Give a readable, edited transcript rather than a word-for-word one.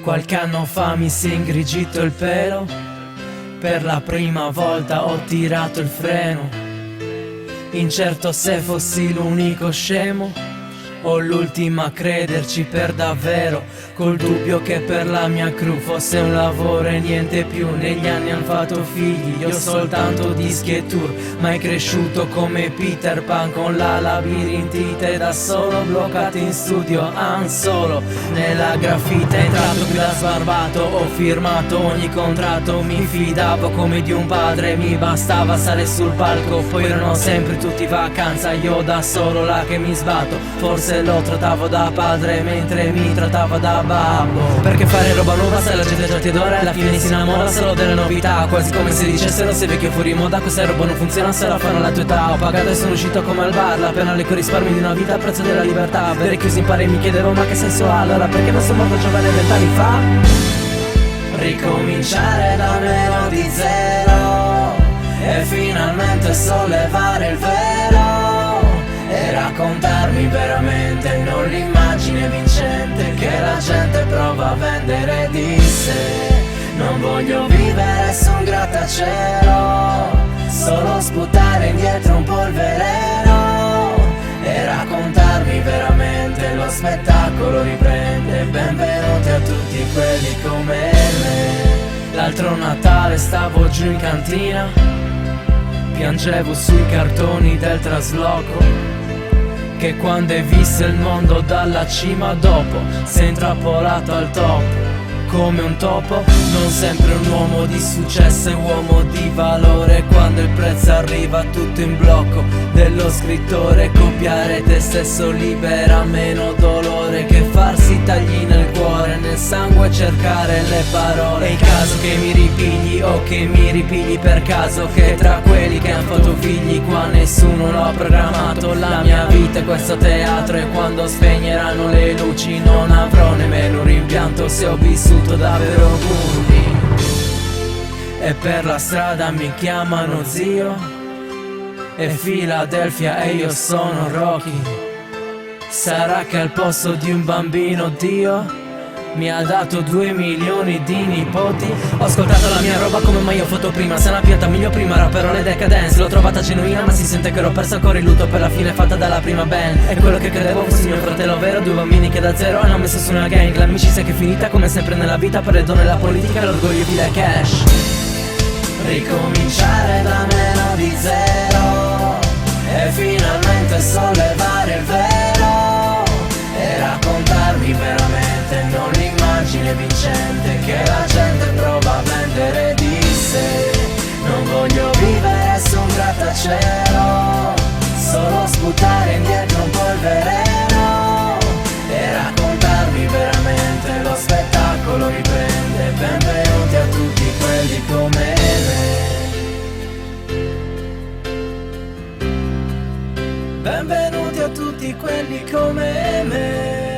Qualche anno fa mi si è ingrigito il pelo, per la prima volta ho tirato il freno, incerto se fossi l'unico scemo o l'ultima a crederci per davvero, col dubbio che per la mia crew fosse un lavoro e niente più. Negli anni han fatto figli, io soltanto dischi e tour, ma è cresciuto come Peter Pan con la labirintite, da solo bloccato in studio, solo nella graffite. Entrato qui da sbarbato, ho firmato ogni contratto, mi fidavo come di un padre, mi bastava stare sul palco, poi erano sempre tutti vacanza, io da solo là che mi sbatto. Forse lo trattavo da padre mentre mi trattava da babbo, perché fare roba nuova se la gente già ti adora e alla fine si innamora solo delle novità, quasi come se dicessero sei vecchio fuori moda, questa roba non funziona se la fanno alla tua età. Ho pagato e sono uscito come al bar, la pena con risparmi di una vita a prezzo della libertà. Avere chiusi in pari mi chiedevo ma che senso ha allora, perché non sono morto giovane 20 anni fa? Ricominciare da meno di zero e finalmente sollevare il velo e raccontarmi veramente non l'immagine vincente che la gente prova a vendere di sé. Non voglio vivere su un grattacielo, solo sputare indietro un po' il veleno e raccontarmi veramente lo spettacolo riprende. Benvenuti a tutti quelli come me. L'altro Natale stavo giù in cantina, piangevo sui cartoni del trasloco, che quando hai visto il mondo dalla cima dopo sei intrappolato al top come un topo. Non sempre un uomo di successo è uomo di valore, quando il prezzo arriva tutto in blocco dello scrittore. Copiare te stesso libera meno dolore che farsi tagli nel cuore, nel sangue cercare le parole. È il caso che mi ripigli o che mi ripigli per caso, che tra quelli che han fatto figli qua nessuno l'ha programmato. La mia vita è questo teatro e quando spegneranno le luci non avrò nemmeno un rimpianto se ho vissuto davvero burri. E per la strada mi chiamano zio, e Philadelphia e io sono Rocky. Sarà che al posto di un bambino Dio mi ha dato 2 milioni di nipoti. Ho ascoltato la mia roba come mai ho fatto prima, se una pianta miglior prima rapperone decadence. L'ho trovata genuina ma si sente che ero perso ancora il lutto per la fine fatta dalla prima band. E quello che credevo fosse mio fratello vero, 2 bambini che da zero hanno messo su una gang. L'amicizia che è finita come sempre nella vita per le donne e la politica, l'orgoglio di dare cash. Ricominciare da meno di zero e finalmente sollevare il velo e raccontarmi veramente non l'immagine vincente che la gente prova a vendere di sé. Non voglio vivere su un grattacielo, solo sputare indietro un po' il veleno e raccontarmi veramente lo spettacolo riprende. Benvenuti a tutti quelli come me. Benvenuti a tutti quelli come me.